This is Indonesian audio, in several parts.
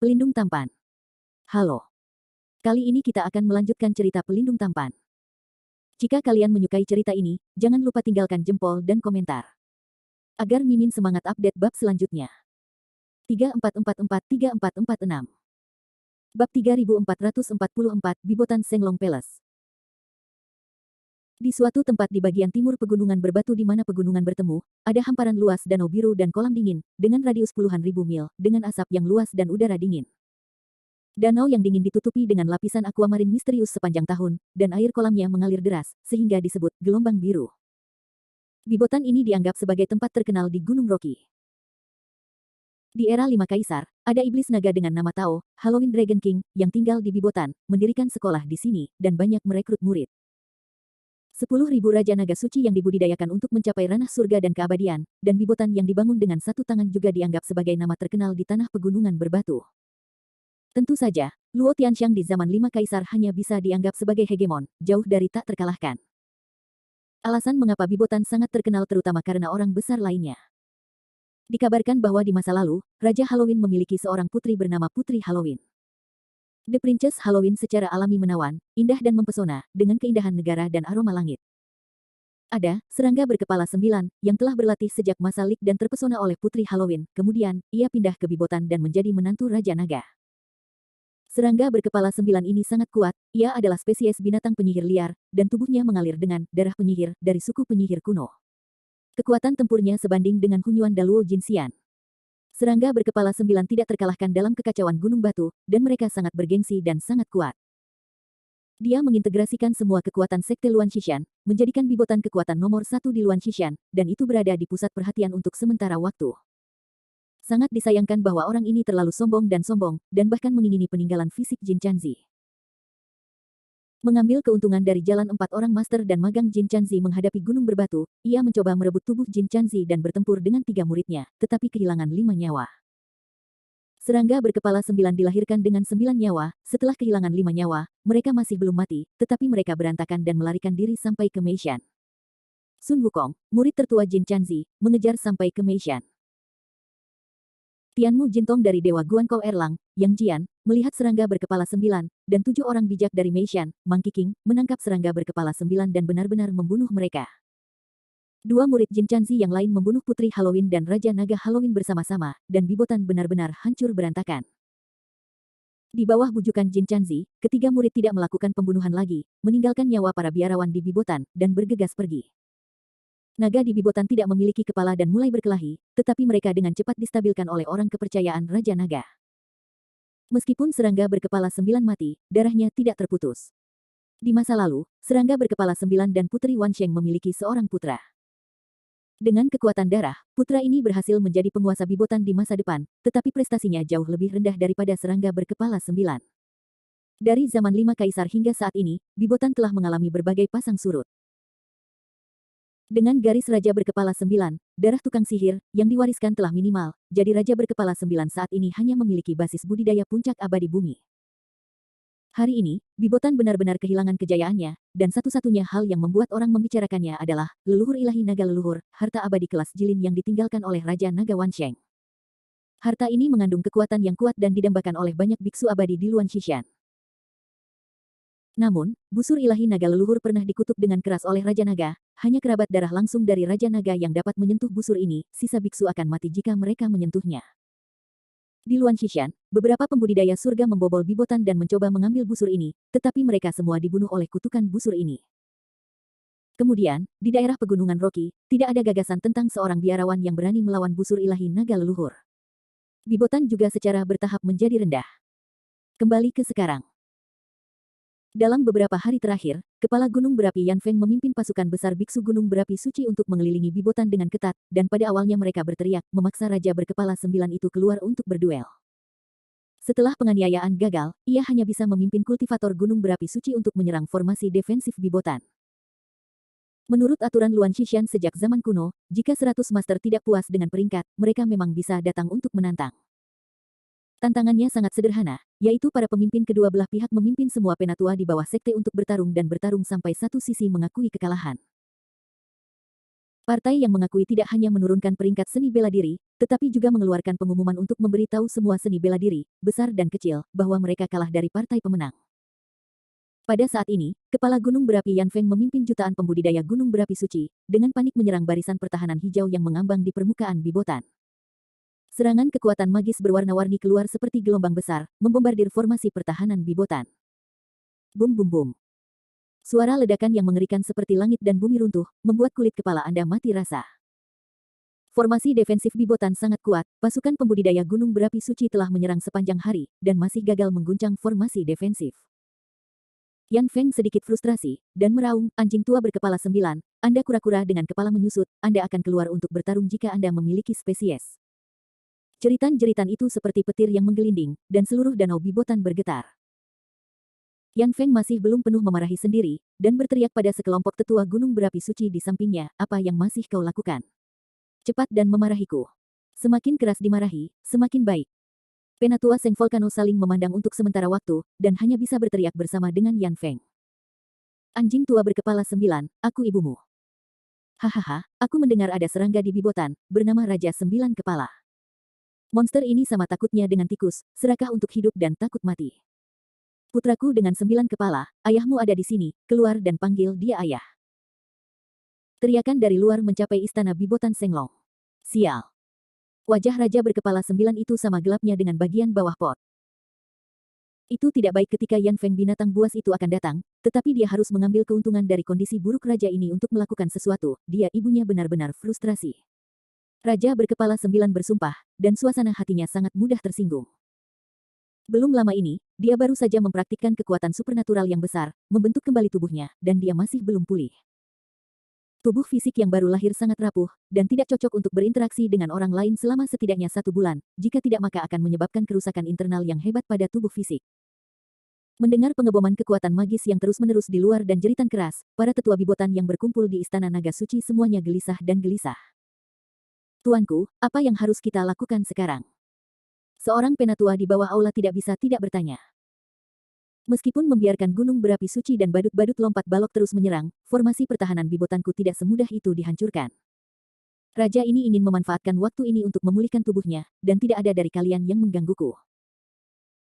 Pelindung tampan. Halo. Kali ini kita akan melanjutkan cerita pelindung tampan. Jika kalian menyukai cerita ini, jangan lupa tinggalkan jempol dan komentar. Agar Mimin semangat update bab selanjutnya. 3444-3446 Bab 3444, Bibotan Senglong Palace. Di suatu tempat di bagian timur pegunungan berbatu di mana pegunungan bertemu, ada hamparan luas danau biru dan kolam dingin, dengan radius puluhan ribu mil, dengan asap yang luas dan udara dingin. Danau yang dingin ditutupi dengan lapisan aquamarin misterius sepanjang tahun, dan air kolamnya mengalir deras, sehingga disebut gelombang biru. Bibotan ini dianggap sebagai tempat terkenal di Gunung Rocky. Di era 5 Kaisar, ada iblis naga dengan nama Tao, Halloween Dragon King, yang tinggal di Bibotan, mendirikan sekolah di sini, dan banyak merekrut murid. 10.000 Raja Naga Suci yang dibudidayakan untuk mencapai ranah surga dan keabadian, dan Bibotan yang dibangun dengan satu tangan juga dianggap sebagai nama terkenal di tanah pegunungan berbatu. Tentu saja, Luo Tianxiang di zaman 5 Kaisar hanya bisa dianggap sebagai hegemon, jauh dari tak terkalahkan. Alasan mengapa Bibotan sangat terkenal terutama karena orang besar lainnya. Dikabarkan bahwa di masa lalu, Raja Halloween memiliki seorang putri bernama Putri Halloween. The Princess Halloween secara alami menawan, indah dan mempesona, dengan keindahan negara dan aroma langit. Ada serangga berkepala 9, yang telah berlatih sejak masa Lik dan terpesona oleh Putri Halloween, kemudian, ia pindah ke Bibotan dan menjadi menantu Raja Naga. Serangga berkepala 9 ini sangat kuat, ia adalah spesies binatang penyihir liar, dan tubuhnya mengalir dengan darah penyihir dari suku penyihir kuno. Kekuatan tempurnya sebanding dengan Hunyuan Daluo Jinxian. Serangga berkepala 9 tidak terkalahkan dalam kekacauan Gunung Batu, dan mereka sangat bergengsi dan sangat kuat. Dia mengintegrasikan semua kekuatan Sekte Luan Xishan, menjadikan Bibotan kekuatan nomor 1 di Luan Xishan, dan itu berada di pusat perhatian untuk sementara waktu. Sangat disayangkan bahwa orang ini terlalu sombong, dan bahkan mengingini peninggalan fisik Jin Chanzi. Mengambil keuntungan dari jalan 4 orang master dan magang Jin Chanzi menghadapi gunung berbatu, ia mencoba merebut tubuh Jin Chanzi dan bertempur dengan 3 muridnya, tetapi kehilangan 5 nyawa. Serangga berkepala 9 dilahirkan dengan 9 nyawa, setelah kehilangan 5 nyawa, mereka masih belum mati, tetapi mereka berantakan dan melarikan diri sampai ke Meishan. Sun Wukong, murid tertua Jin Chanzi, mengejar sampai ke Meishan. Tianmu Jintong dari Dewa Guankou Erlang, Yang Jian, melihat serangga berkepala 9, dan 7 orang bijak dari Meishan, Monkey King, menangkap serangga berkepala 9 dan benar-benar membunuh mereka. 2 murid Jin Chanzi yang lain membunuh Putri Halloween dan Raja Naga Halloween bersama-sama, dan Bibotan benar-benar hancur berantakan. Di bawah bujukan Jin Chanzi, ketiga murid tidak melakukan pembunuhan lagi, meninggalkan nyawa para biarawan di Bibotan, dan bergegas pergi. Naga di Bibotan tidak memiliki kepala dan mulai berkelahi, tetapi mereka dengan cepat distabilkan oleh orang kepercayaan Raja Naga. Meskipun serangga berkepala 9 mati, darahnya tidak terputus. Di masa lalu, serangga berkepala 9 dan Putri Wansheng memiliki seorang putra. Dengan kekuatan darah, putra ini berhasil menjadi penguasa Bibotan di masa depan, tetapi prestasinya jauh lebih rendah daripada serangga berkepala 9. Dari zaman 5 Kaisar hingga saat ini, Bibotan telah mengalami berbagai pasang surut. Dengan garis raja berkepala 9, darah tukang sihir, yang diwariskan telah minimal, jadi raja berkepala 9 saat ini hanya memiliki basis budidaya puncak abadi bumi. Hari ini, Bibotan benar-benar kehilangan kejayaannya, dan satu-satunya hal yang membuat orang membicarakannya adalah, leluhur ilahi naga leluhur, harta abadi kelas jilin yang ditinggalkan oleh Raja Naga Wansheng. Harta ini mengandung kekuatan yang kuat dan didambakan oleh banyak biksu abadi di Luan Xishan. Namun, busur ilahi naga leluhur pernah dikutuk dengan keras oleh Raja Naga, hanya kerabat darah langsung dari Raja Naga yang dapat menyentuh busur ini, sisa biksu akan mati jika mereka menyentuhnya. Di Luan Xishan, beberapa pembudidaya surga membobol Bibotan dan mencoba mengambil busur ini, tetapi mereka semua dibunuh oleh kutukan busur ini. Kemudian, di daerah pegunungan Rocky, tidak ada gagasan tentang seorang biarawan yang berani melawan busur ilahi naga leluhur. Bibotan juga secara bertahap menjadi rendah. Kembali ke sekarang. Dalam beberapa hari terakhir, Kepala Gunung Berapi Yan Feng memimpin pasukan besar biksu Gunung Berapi Suci untuk mengelilingi Bibotan dengan ketat, dan pada awalnya mereka berteriak, memaksa Raja berkepala 9 itu keluar untuk berduel. Setelah penganiayaan gagal, ia hanya bisa memimpin kultivator Gunung Berapi Suci untuk menyerang formasi defensif Bibotan. Menurut aturan Luan Xishan sejak zaman kuno, jika 100 master tidak puas dengan peringkat, mereka memang bisa datang untuk menantang. Tantangannya sangat sederhana, yaitu para pemimpin kedua belah pihak memimpin semua penatua di bawah sekte untuk bertarung dan bertarung sampai satu sisi mengakui kekalahan. Partai yang mengakui tidak hanya menurunkan peringkat seni bela diri, tetapi juga mengeluarkan pengumuman untuk memberitahu semua seni bela diri, besar dan kecil, bahwa mereka kalah dari partai pemenang. Pada saat ini, kepala gunung berapi Yan Feng memimpin jutaan pembudidaya gunung berapi suci, dengan panik menyerang barisan pertahanan hijau yang mengambang di permukaan Bibotan. Serangan kekuatan magis berwarna-warni keluar seperti gelombang besar, membombardir formasi pertahanan Bibotan. Bum bum bum. Suara ledakan yang mengerikan seperti langit dan bumi runtuh, membuat kulit kepala Anda mati rasa. Formasi defensif Bibotan sangat kuat, pasukan pembudidaya gunung berapi suci telah menyerang sepanjang hari, dan masih gagal mengguncang formasi defensif. Yan Feng sedikit frustrasi, dan meraung, anjing tua berkepala 9, Anda kura-kura dengan kepala menyusut, Anda akan keluar untuk bertarung jika Anda memiliki spesies. Jeritan-jeritan itu seperti petir yang menggelinding, dan seluruh danau Bibotan bergetar. Yan Feng masih belum penuh memarahi sendiri, dan berteriak pada sekelompok tetua gunung berapi suci di sampingnya, apa yang masih kau lakukan? Cepat dan memarahiku. Semakin keras dimarahi, semakin baik. Penatua Seng Volcano saling memandang untuk sementara waktu, dan hanya bisa berteriak bersama dengan Yan Feng. Anjing tua berkepala 9, aku ibumu. Hahaha, aku mendengar ada serangga di Bibotan, bernama Raja 9 Kepala. Monster ini sama takutnya dengan tikus, serakah untuk hidup dan takut mati. Putraku dengan 9 kepala, ayahmu ada di sini, keluar dan panggil dia ayah. Teriakan dari luar mencapai istana Bibotan Senglong. Sial. Wajah raja berkepala 9 itu sama gelapnya dengan bagian bawah pot. Itu tidak baik ketika Yan Feng binatang buas itu akan datang, tetapi dia harus mengambil keuntungan dari kondisi buruk raja ini untuk melakukan sesuatu, dia ibunya benar-benar frustrasi. Raja berkepala 9 bersumpah, dan suasana hatinya sangat mudah tersinggung. Belum lama ini, dia baru saja mempraktikkan kekuatan supernatural yang besar, membentuk kembali tubuhnya, dan dia masih belum pulih. Tubuh fisik yang baru lahir sangat rapuh, dan tidak cocok untuk berinteraksi dengan orang lain selama setidaknya 1 bulan, jika tidak maka akan menyebabkan kerusakan internal yang hebat pada tubuh fisik. Mendengar pengeboman kekuatan magis yang terus-menerus di luar dan jeritan keras, para tetua Bibotan yang berkumpul di Istana Naga Suci semuanya gelisah dan gelisah. Tuanku, apa yang harus kita lakukan sekarang? Seorang penatua di bawah aula tidak bisa tidak bertanya. Meskipun membiarkan gunung berapi suci dan badut-badut lompat balok terus menyerang, formasi pertahanan Bibotanku tidak semudah itu dihancurkan. Raja ini ingin memanfaatkan waktu ini untuk memulihkan tubuhnya, dan tidak ada dari kalian yang menggangguku.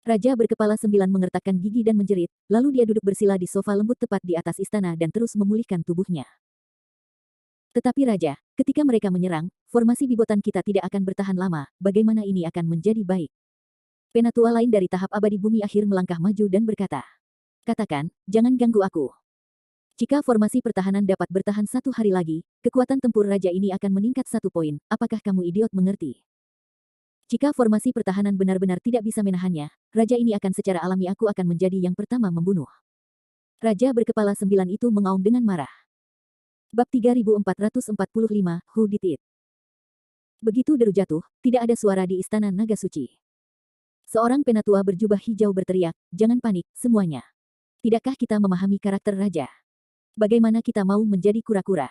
Raja berkepala 9 mengertakkan gigi dan menjerit, lalu dia duduk bersila di sofa lembut tepat di atas istana dan terus memulihkan tubuhnya. Tetapi Raja, ketika mereka menyerang, formasi Bibotan kita tidak akan bertahan lama, bagaimana ini akan menjadi baik? Penatua lain dari tahap abadi bumi akhir melangkah maju dan berkata, katakan, jangan ganggu aku. Jika formasi pertahanan dapat bertahan 1 hari lagi, kekuatan tempur raja ini akan meningkat 1 poin, apakah kamu idiot mengerti? Jika formasi pertahanan benar-benar tidak bisa menahannya, raja ini akan secara alami aku akan menjadi yang pertama membunuh. Raja berkepala 9 itu mengaum dengan marah. Bab 3445, Who Did It? Begitu deru jatuh, tidak ada suara di Istana Naga Suci. Seorang penatua berjubah hijau berteriak, jangan panik, semuanya. Tidakkah kita memahami karakter raja? Bagaimana kita mau menjadi kura-kura?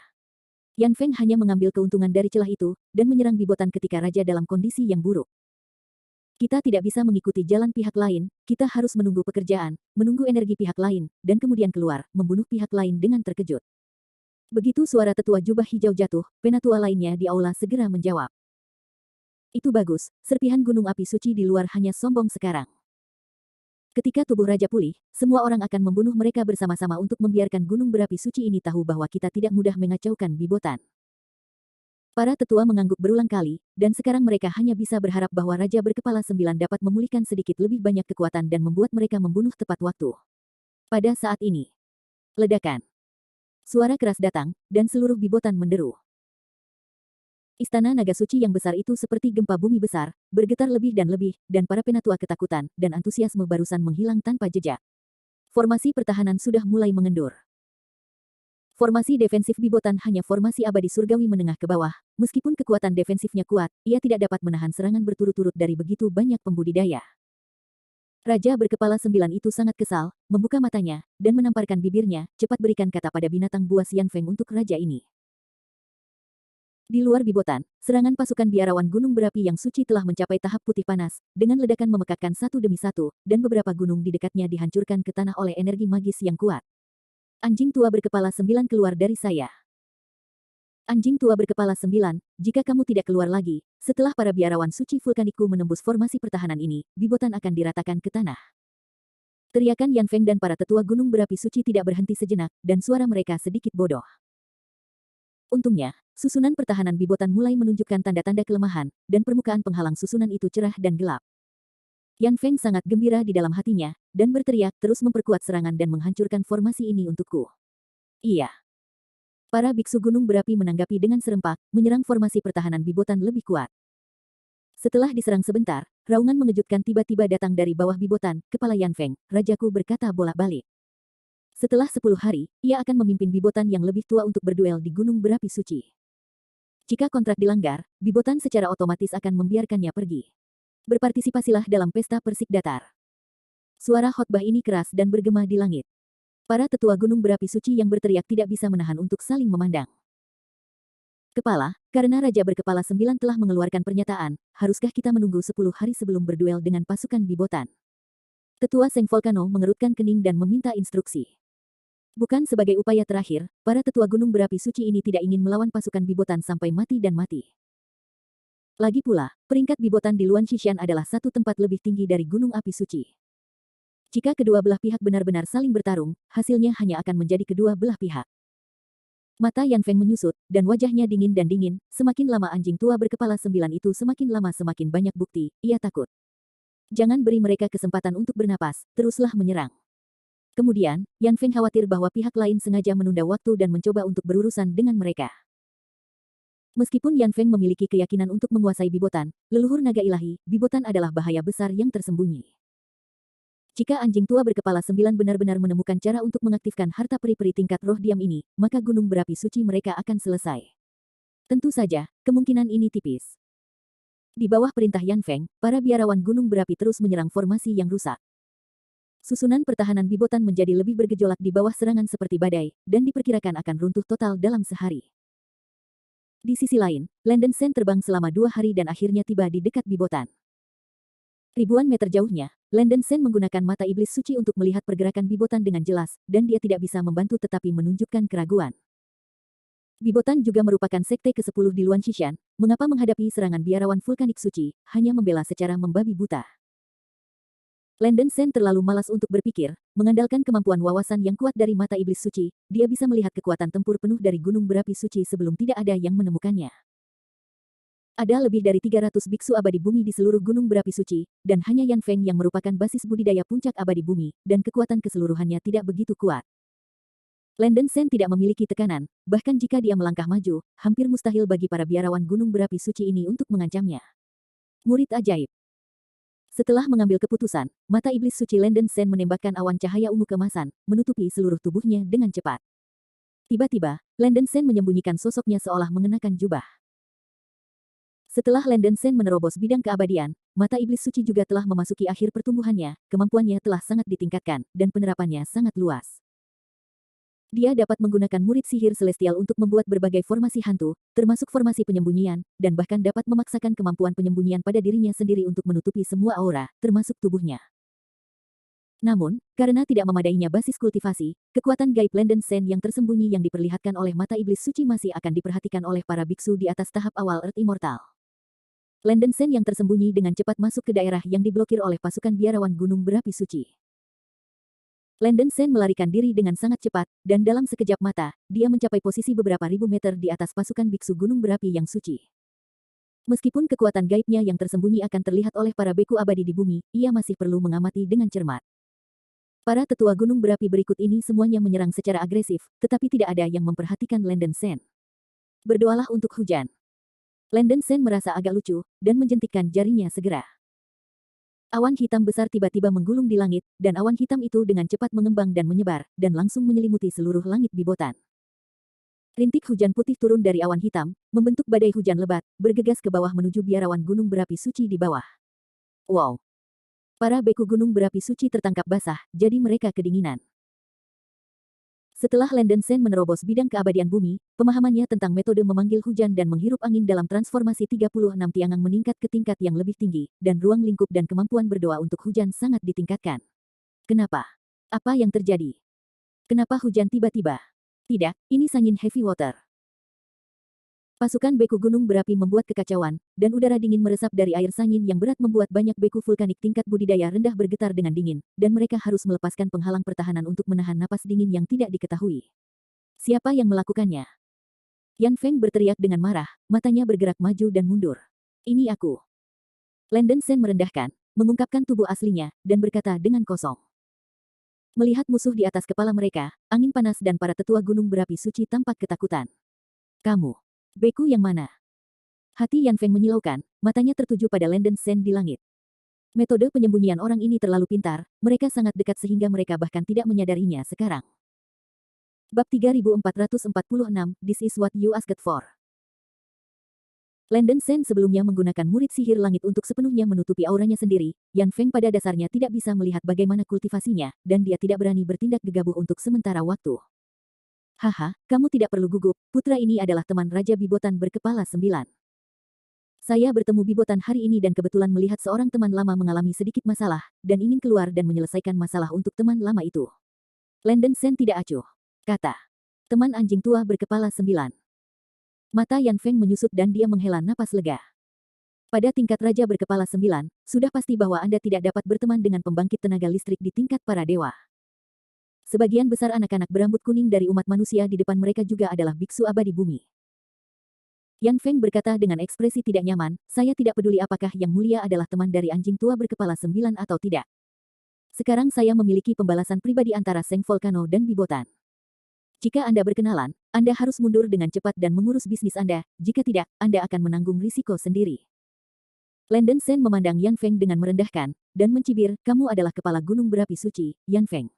Yan Feng hanya mengambil keuntungan dari celah itu, dan menyerang Bibotan ketika raja dalam kondisi yang buruk. Kita tidak bisa mengikuti jalan pihak lain, kita harus menunggu pekerjaan, menunggu energi pihak lain, dan kemudian keluar, membunuh pihak lain dengan terkejut. Begitu suara tetua jubah hijau jatuh, penatua lainnya di aula segera menjawab. Itu bagus, serpihan gunung api suci di luar hanya sombong sekarang. Ketika tubuh raja pulih, semua orang akan membunuh mereka bersama-sama untuk membiarkan gunung berapi suci ini tahu bahwa kita tidak mudah mengacaukan Bibotan. Para tetua mengangguk berulang kali, dan sekarang mereka hanya bisa berharap bahwa raja berkepala 9 dapat memulihkan sedikit lebih banyak kekuatan dan membuat mereka membunuh tepat waktu. Pada saat ini, ledakan. Suara keras datang, dan seluruh Bibotan menderu. Istana naga suci yang besar itu seperti gempa bumi besar, bergetar lebih, dan para penatua ketakutan, dan antusiasme barusan menghilang tanpa jejak. Formasi pertahanan sudah mulai mengendur. Formasi defensif Bibotan hanya formasi abadi surgawi menengah ke bawah, meskipun kekuatan defensifnya kuat, ia tidak dapat menahan serangan berturut-turut dari begitu banyak pembudidaya. Raja berkepala 9 itu sangat kesal, membuka matanya, dan menamparkan bibirnya, cepat berikan kata pada binatang buas Yan Feng untuk raja ini. Di luar Bibotan, serangan pasukan biarawan gunung berapi yang suci telah mencapai tahap putih panas, dengan ledakan memekakkan satu demi satu, dan beberapa gunung di dekatnya dihancurkan ke tanah oleh energi magis yang kuat. Anjing tua berkepala 9 keluar dari saya. Anjing tua berkepala 9, jika kamu tidak keluar lagi, setelah para biarawan suci vulkanikku menembus formasi pertahanan ini, Bibotan akan diratakan ke tanah. Teriakan Yan Feng dan para tetua gunung berapi suci tidak berhenti sejenak, dan suara mereka sedikit bodoh. Untungnya, susunan pertahanan Bibotan mulai menunjukkan tanda-tanda kelemahan, dan permukaan penghalang susunan itu cerah dan gelap. Yan Feng sangat gembira di dalam hatinya, dan berteriak terus memperkuat serangan dan menghancurkan formasi ini untukku. Iya. Para biksu gunung berapi menanggapi dengan serempak, menyerang formasi pertahanan Bibotan lebih kuat. Setelah diserang sebentar, raungan mengejutkan tiba-tiba datang dari bawah Bibotan, kepala Yan Feng, rajaku berkata bolak-balik. Setelah 10 hari, ia akan memimpin Bibotan yang lebih tua untuk berduel di gunung berapi suci. Jika kontrak dilanggar, Bibotan secara otomatis akan membiarkannya pergi. Berpartisipasilah dalam pesta persik datar. Suara khotbah ini keras dan bergema di langit. Para tetua gunung berapi suci yang berteriak tidak bisa menahan untuk saling memandang. Kepala, karena Raja berkepala 9 telah mengeluarkan pernyataan, haruskah kita menunggu 10 hari sebelum berduel dengan pasukan Bibotan? Tetua Seng Volcano mengerutkan kening dan meminta instruksi. Bukan sebagai upaya terakhir, para tetua gunung berapi suci ini tidak ingin melawan pasukan Bibotan sampai mati dan mati. Lagi pula, peringkat Bibotan di Luan Xishan adalah satu tempat lebih tinggi dari gunung api suci. Jika kedua belah pihak benar-benar saling bertarung, hasilnya hanya akan menjadi kedua belah pihak. Mata Yan Feng menyusut, dan wajahnya dingin dan dingin, semakin lama anjing tua berkepala 9 itu semakin lama semakin banyak bukti, ia takut. Jangan beri mereka kesempatan untuk bernapas, teruslah menyerang. Kemudian, Yan Feng khawatir bahwa pihak lain sengaja menunda waktu dan mencoba untuk berurusan dengan mereka. Meskipun Yan Feng memiliki keyakinan untuk menguasai Bibotan, leluhur naga ilahi, Bibotan adalah bahaya besar yang tersembunyi. Jika anjing tua berkepala 9 benar-benar menemukan cara untuk mengaktifkan harta peri-peri tingkat roh diam ini, maka gunung berapi suci mereka akan selesai. Tentu saja, kemungkinan ini tipis. Di bawah perintah Yan Feng, para biarawan gunung berapi terus menyerang formasi yang rusak. Susunan pertahanan Bibotan menjadi lebih bergejolak di bawah serangan seperti badai, dan diperkirakan akan runtuh total dalam sehari. Di sisi lain, Landen Sen terbang selama 2 hari dan akhirnya tiba di dekat Bibotan. Ribuan meter jauhnya, Landen Sen menggunakan mata iblis suci untuk melihat pergerakan Bibotan dengan jelas, dan dia tidak bisa membantu tetapi menunjukkan keraguan. Bibotan juga merupakan sekte ke-10 di Luan Xishan, mengapa menghadapi serangan biarawan vulkanik suci, hanya membela secara membabi buta. Landen Sen terlalu malas untuk berpikir, mengandalkan kemampuan wawasan yang kuat dari mata iblis suci, dia bisa melihat kekuatan tempur penuh dari gunung berapi suci sebelum tidak ada yang menemukannya. Ada lebih dari 300 biksu abadi bumi di seluruh gunung berapi suci, dan hanya Yan Feng yang merupakan basis budidaya puncak abadi bumi, dan kekuatan keseluruhannya tidak begitu kuat. Landen Sen tidak memiliki tekanan, bahkan jika dia melangkah maju, hampir mustahil bagi para biarawan gunung berapi suci ini untuk mengancamnya. Murid ajaib. Setelah mengambil keputusan, mata iblis suci Landen Sen menembakkan awan cahaya ungu kemasan, menutupi seluruh tubuhnya dengan cepat. Tiba-tiba, Landen Sen menyembunyikan sosoknya seolah mengenakan jubah. Setelah Landen Sen menerobos bidang keabadian, mata iblis suci juga telah memasuki akhir pertumbuhannya, kemampuannya telah sangat ditingkatkan, dan penerapannya sangat luas. Dia dapat menggunakan murid sihir celestial untuk membuat berbagai formasi hantu, termasuk formasi penyembunyian, dan bahkan dapat memaksakan kemampuan penyembunyian pada dirinya sendiri untuk menutupi semua aura, termasuk tubuhnya. Namun, karena tidak memadainya basis kultivasi, kekuatan gaib Landen Sen yang tersembunyi yang diperlihatkan oleh mata iblis suci masih akan diperhatikan oleh para biksu di atas tahap awal Earth Immortal. Landen Sen yang tersembunyi dengan cepat masuk ke daerah yang diblokir oleh pasukan biarawan gunung berapi suci. Landen Sen melarikan diri dengan sangat cepat, dan dalam sekejap mata, dia mencapai posisi beberapa ribu meter di atas pasukan biksu gunung berapi yang suci. Meskipun kekuatan gaibnya yang tersembunyi akan terlihat oleh para beku abadi di bumi, ia masih perlu mengamati dengan cermat. Para tetua gunung berapi berikut ini semuanya menyerang secara agresif, tetapi tidak ada yang memperhatikan Landen Sen. Berdoalah untuk hujan. Landen Sen merasa agak lucu, dan menjentikkan jarinya segera. Awan hitam besar tiba-tiba menggulung di langit, dan awan hitam itu dengan cepat mengembang dan menyebar, dan langsung menyelimuti seluruh langit Bibotan. Rintik hujan putih turun dari awan hitam, membentuk badai hujan lebat, bergegas ke bawah menuju biarawan gunung berapi suci di bawah. Wow! Para beku gunung berapi suci tertangkap basah, jadi mereka kedinginan. Setelah Landen Sen menerobos bidang keabadian bumi, pemahamannya tentang metode memanggil hujan dan menghirup angin dalam transformasi 36 tiangang meningkat ke tingkat yang lebih tinggi, dan ruang lingkup dan kemampuan berdoa untuk hujan sangat ditingkatkan. Kenapa? Apa yang terjadi? Kenapa hujan tiba-tiba? Tidak, ini angin heavy water. Pasukan beku gunung berapi membuat kekacauan, dan udara dingin meresap dari air sangin yang berat membuat banyak beku vulkanik tingkat budidaya rendah bergetar dengan dingin, dan mereka harus melepaskan penghalang pertahanan untuk menahan napas dingin yang tidak diketahui. Siapa yang melakukannya? Yan Feng berteriak dengan marah, matanya bergerak maju dan mundur. Ini aku. Landon Shen merendahkan, mengungkapkan tubuh aslinya, dan berkata dengan kosong. Melihat musuh di atas kepala mereka, angin panas dan para tetua gunung berapi suci tampak ketakutan. Kamu. Beku yang mana? Hati Yan Feng menyilaukan, matanya tertuju pada Landon Shen di langit. Metode penyembunyian orang ini terlalu pintar, mereka sangat dekat sehingga mereka bahkan tidak menyadarinya sekarang. Bab 3446, This is what you asked for. Landon Shen sebelumnya menggunakan murid sihir langit untuk sepenuhnya menutupi auranya sendiri. Yan Feng pada dasarnya tidak bisa melihat bagaimana kultivasinya, dan dia tidak berani bertindak gegabah untuk sementara waktu. Haha, kamu tidak perlu gugup, putra ini adalah teman Raja Bibotan berkepala 9. Saya bertemu Bibotan hari ini dan kebetulan melihat seorang teman lama mengalami sedikit masalah, dan ingin keluar dan menyelesaikan masalah untuk teman lama itu. Landon Shen tidak acuh. Kata. Teman anjing tua berkepala 9. Mata Yan Feng menyusut dan dia menghela napas lega. Pada tingkat Raja berkepala 9, sudah pasti bahwa Anda tidak dapat berteman dengan pembangkit tenaga listrik di tingkat para dewa. Sebagian besar anak-anak berambut kuning dari umat manusia di depan mereka juga adalah biksu abadi bumi. Yan Feng berkata dengan ekspresi tidak nyaman, saya tidak peduli apakah yang mulia adalah teman dari anjing tua berkepala 9 atau tidak. Sekarang saya memiliki pembalasan pribadi antara Seng Volcano dan Bibotan. Jika Anda berkenalan, Anda harus mundur dengan cepat dan mengurus bisnis Anda, jika tidak, Anda akan menanggung risiko sendiri. Landon Shen memandang Yan Feng dengan merendahkan, dan mencibir, kamu adalah kepala gunung berapi suci, Yan Feng.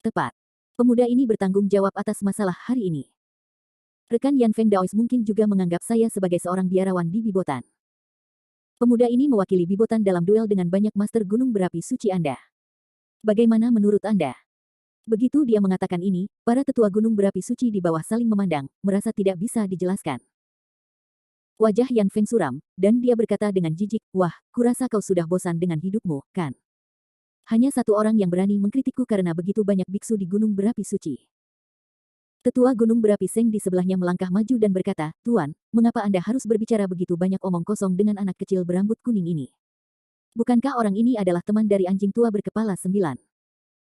Tepat. Pemuda ini bertanggung jawab atas masalah hari ini. Rekan Yan Feng Daois mungkin juga menganggap saya sebagai seorang biarawan di Bibotan. Pemuda ini mewakili Bibotan dalam duel dengan banyak master gunung berapi suci Anda. Bagaimana menurut Anda? Begitu dia mengatakan ini, para tetua gunung berapi suci di bawah saling memandang, merasa tidak bisa dijelaskan. Wajah Yan Feng suram, dan dia berkata dengan jijik, wah, kurasa kau sudah bosan dengan hidupmu, kan? Hanya satu orang yang berani mengkritikku karena begitu banyak biksu di gunung berapi suci. Tetua gunung berapi Seng di sebelahnya melangkah maju dan berkata, Tuan, mengapa Anda harus berbicara begitu banyak omong kosong dengan anak kecil berambut kuning ini? Bukankah orang ini adalah teman dari anjing tua berkepala 9?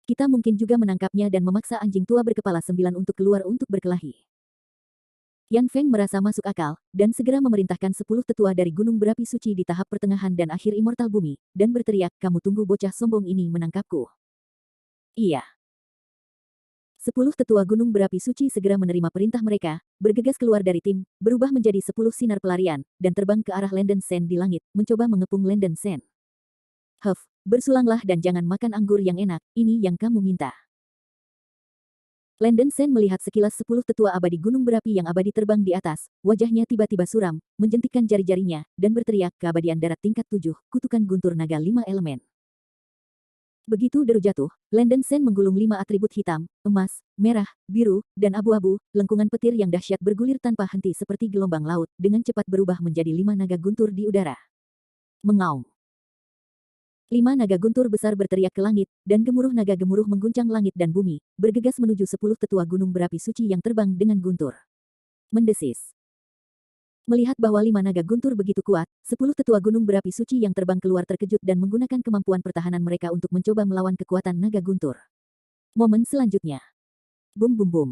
Kita mungkin juga menangkapnya dan memaksa anjing tua berkepala 9 untuk keluar untuk berkelahi. Yan Feng merasa masuk akal, dan segera memerintahkan 10 tetua dari gunung berapi suci di tahap pertengahan dan akhir immortal bumi, dan berteriak, kamu tunggu bocah sombong ini menangkapku. Iya. 10 tetua gunung berapi suci segera menerima perintah mereka, bergegas keluar dari tim, berubah menjadi 10 sinar pelarian, dan terbang ke arah Landon Shen di langit, mencoba mengepung Landon Shen. Huff, bersulanglah dan jangan makan anggur yang enak, ini yang kamu minta. Landon Shen melihat sekilas 10 tetua abadi gunung berapi yang abadi terbang di atas, wajahnya tiba-tiba suram, menjentikkan jari-jarinya, dan berteriak, keabadian darat tingkat 7, kutukan guntur naga 5 elemen. Begitu deru jatuh, Landon Shen menggulung 5 atribut hitam, emas, merah, biru, dan abu-abu, lengkungan petir yang dahsyat bergulir tanpa henti seperti gelombang laut, dengan cepat berubah menjadi 5 naga guntur di udara. Mengaum. 5 naga guntur besar berteriak ke langit, dan gemuruh naga gemuruh mengguncang langit dan bumi, bergegas menuju 10 tetua gunung berapi suci yang terbang dengan guntur. Mendesis. Melihat bahwa 5 naga guntur begitu kuat, 10 tetua gunung berapi suci yang terbang keluar terkejut dan menggunakan kemampuan pertahanan mereka untuk mencoba melawan kekuatan naga guntur. Momen selanjutnya. Bum bum bum.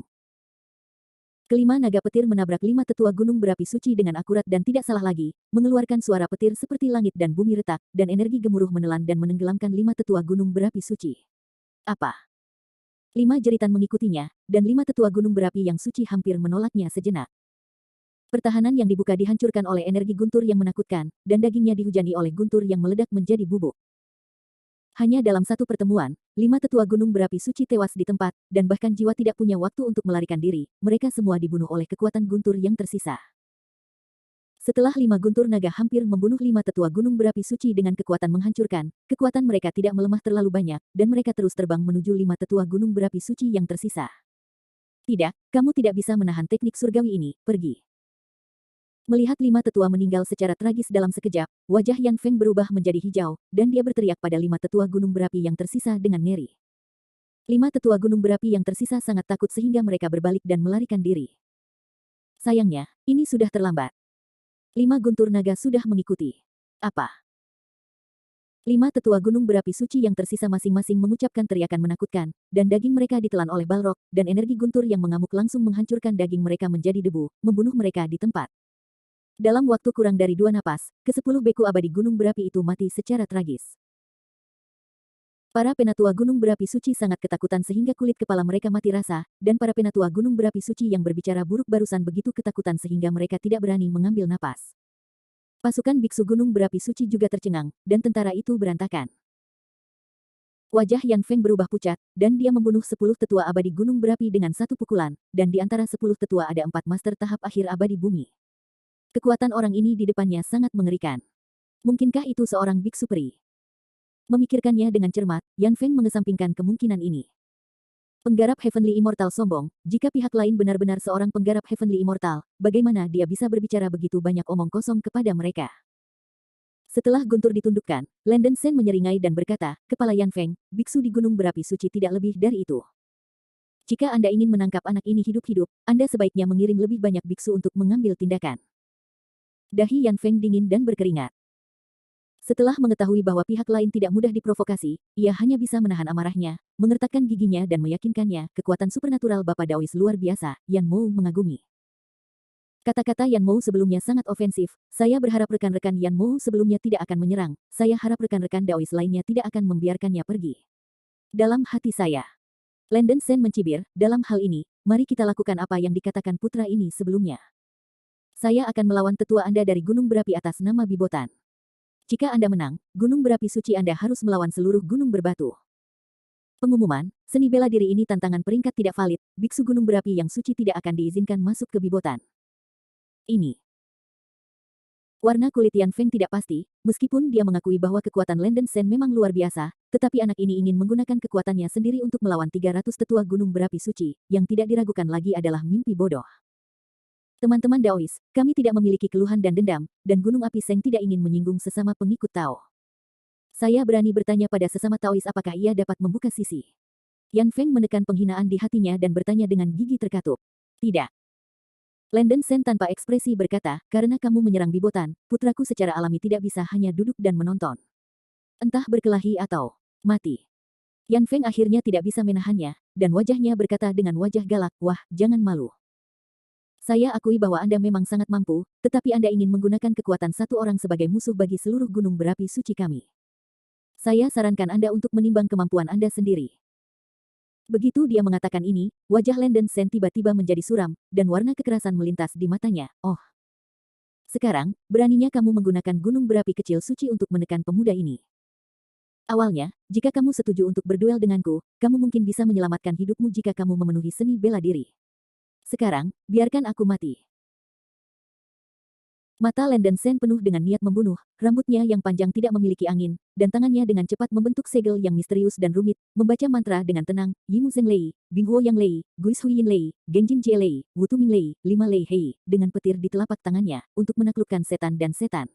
Kelima naga petir menabrak 5 tetua gunung berapi suci dengan akurat dan tidak salah lagi, mengeluarkan suara petir seperti langit dan bumi retak, dan energi gemuruh menelan dan menenggelamkan 5 tetua gunung berapi suci. Apa? 5 jeritan mengikutinya, dan 5 tetua gunung berapi yang suci hampir menolaknya sejenak. Pertahanan yang dibuka dihancurkan oleh energi guntur yang menakutkan, dan dagingnya dihujani oleh guntur yang meledak menjadi bubuk. Hanya dalam satu pertemuan, 5 tetua gunung berapi suci tewas di tempat, dan bahkan jiwa tidak punya waktu untuk melarikan diri, mereka semua dibunuh oleh kekuatan guntur yang tersisa. Setelah 5 guntur naga hampir membunuh 5 tetua gunung berapi suci dengan kekuatan menghancurkan, kekuatan mereka tidak melemah terlalu banyak, dan mereka terus terbang menuju 5 tetua gunung berapi suci yang tersisa. Tidak, kamu tidak bisa menahan teknik surgawi ini, pergi. Melihat 5 tetua meninggal secara tragis dalam sekejap, wajah Yan Feng berubah menjadi hijau, dan dia berteriak pada 5 tetua gunung berapi yang tersisa dengan ngeri. 5 tetua gunung berapi yang tersisa sangat takut sehingga mereka berbalik dan melarikan diri. Sayangnya, ini sudah terlambat. 5 guntur naga sudah mengikuti. Apa? 5 tetua gunung berapi suci yang tersisa masing-masing mengucapkan teriakan menakutkan, dan daging mereka ditelan oleh Balrog, dan energi guntur yang mengamuk langsung menghancurkan daging mereka menjadi debu, membunuh mereka di tempat. Dalam waktu kurang dari 2 napas, ke-10 beku abadi gunung berapi itu mati secara tragis. Para penatua gunung berapi suci sangat ketakutan sehingga kulit kepala mereka mati rasa, dan para penatua gunung berapi suci yang berbicara buruk barusan begitu ketakutan sehingga mereka tidak berani mengambil napas. Pasukan biksu gunung berapi suci juga tercengang, dan tentara itu berantakan. Wajah Yan Feng berubah pucat, dan dia membunuh 10 tetua abadi gunung berapi dengan satu pukulan, dan di antara 10 tetua ada 4 master tahap akhir abadi bumi. Kekuatan orang ini di depannya sangat mengerikan. Mungkinkah itu seorang biksu peri? Memikirkannya dengan cermat, Yan Feng mengesampingkan kemungkinan ini. Penggarap Heavenly Immortal sombong, jika pihak lain benar-benar seorang penggarap Heavenly Immortal, bagaimana dia bisa berbicara begitu banyak omong kosong kepada mereka? Setelah guntur ditundukkan, Landen Sen menyeringai dan berkata, Kepala Yan Feng, biksu di gunung berapi suci tidak lebih dari itu. Jika Anda ingin menangkap anak ini hidup-hidup, Anda sebaiknya mengirim lebih banyak biksu untuk mengambil tindakan. Dahi Yan Feng dingin dan berkeringat. Setelah mengetahui bahwa pihak lain tidak mudah diprovokasi, ia hanya bisa menahan amarahnya, mengertakkan giginya dan meyakinkannya, kekuatan supernatural Bapak Daois luar biasa, Yan Mou mengagumi. Kata-kata Yan Mou sebelumnya sangat ofensif, saya berharap rekan-rekan Yan Mou sebelumnya tidak akan menyerang, saya harap rekan-rekan Daois lainnya tidak akan membiarkannya pergi. Dalam hati saya, Landen Sen mencibir, dalam hal ini, mari kita lakukan apa yang dikatakan putra ini sebelumnya. Saya akan melawan tetua Anda dari gunung berapi atas nama Bibotan. Jika Anda menang, gunung berapi suci Anda harus melawan seluruh gunung berbatu. Pengumuman, seni bela diri ini tantangan peringkat tidak valid, biksu gunung berapi yang suci tidak akan diizinkan masuk ke Bibotan. Ini. Warna kulit Yan Feng tidak pasti, meskipun dia mengakui bahwa kekuatan Landen Sen memang luar biasa, tetapi anak ini ingin menggunakan kekuatannya sendiri untuk melawan 300 tetua gunung berapi suci, yang tidak diragukan lagi adalah mimpi bodoh. Teman-teman Daois, kami tidak memiliki keluhan dan dendam, dan Gunung Api Seng tidak ingin menyinggung sesama pengikut Tao. Saya berani bertanya pada sesama Taois apakah ia dapat membuka sisi. Yan Feng menekan penghinaan di hatinya dan bertanya dengan gigi terkatup. Tidak. Landen Sen tanpa ekspresi berkata, karena kamu menyerang Bibotan, putraku secara alami tidak bisa hanya duduk dan menonton. Entah berkelahi atau mati. Yan Feng akhirnya tidak bisa menahannya, dan wajahnya berkata dengan wajah galak, wah, jangan malu. Saya akui bahwa Anda memang sangat mampu, tetapi Anda ingin menggunakan kekuatan satu orang sebagai musuh bagi seluruh gunung berapi suci kami. Saya sarankan Anda untuk menimbang kemampuan Anda sendiri. Begitu dia mengatakan ini, wajah Landen Sen tiba-tiba menjadi suram, dan warna kekerasan melintas di matanya. Oh. Sekarang, beraninya kamu menggunakan gunung berapi kecil suci untuk menekan pemuda ini. Awalnya, jika kamu setuju untuk berduel denganku, kamu mungkin bisa menyelamatkan hidupmu jika kamu memenuhi seni bela diri. Sekarang, biarkan aku mati. Mata Landen Sen penuh dengan niat membunuh, rambutnya yang panjang tidak memiliki angin, dan tangannya dengan cepat membentuk segel yang misterius dan rumit, membaca mantra dengan tenang, Yimu Zeng Lei, Binghuo Yang Lei, Guis Huiyin Lei, Genjin Jie Lei, Wutu Ming Lei, 5 Lei Hei, dengan petir di telapak tangannya, untuk menaklukkan setan dan setan.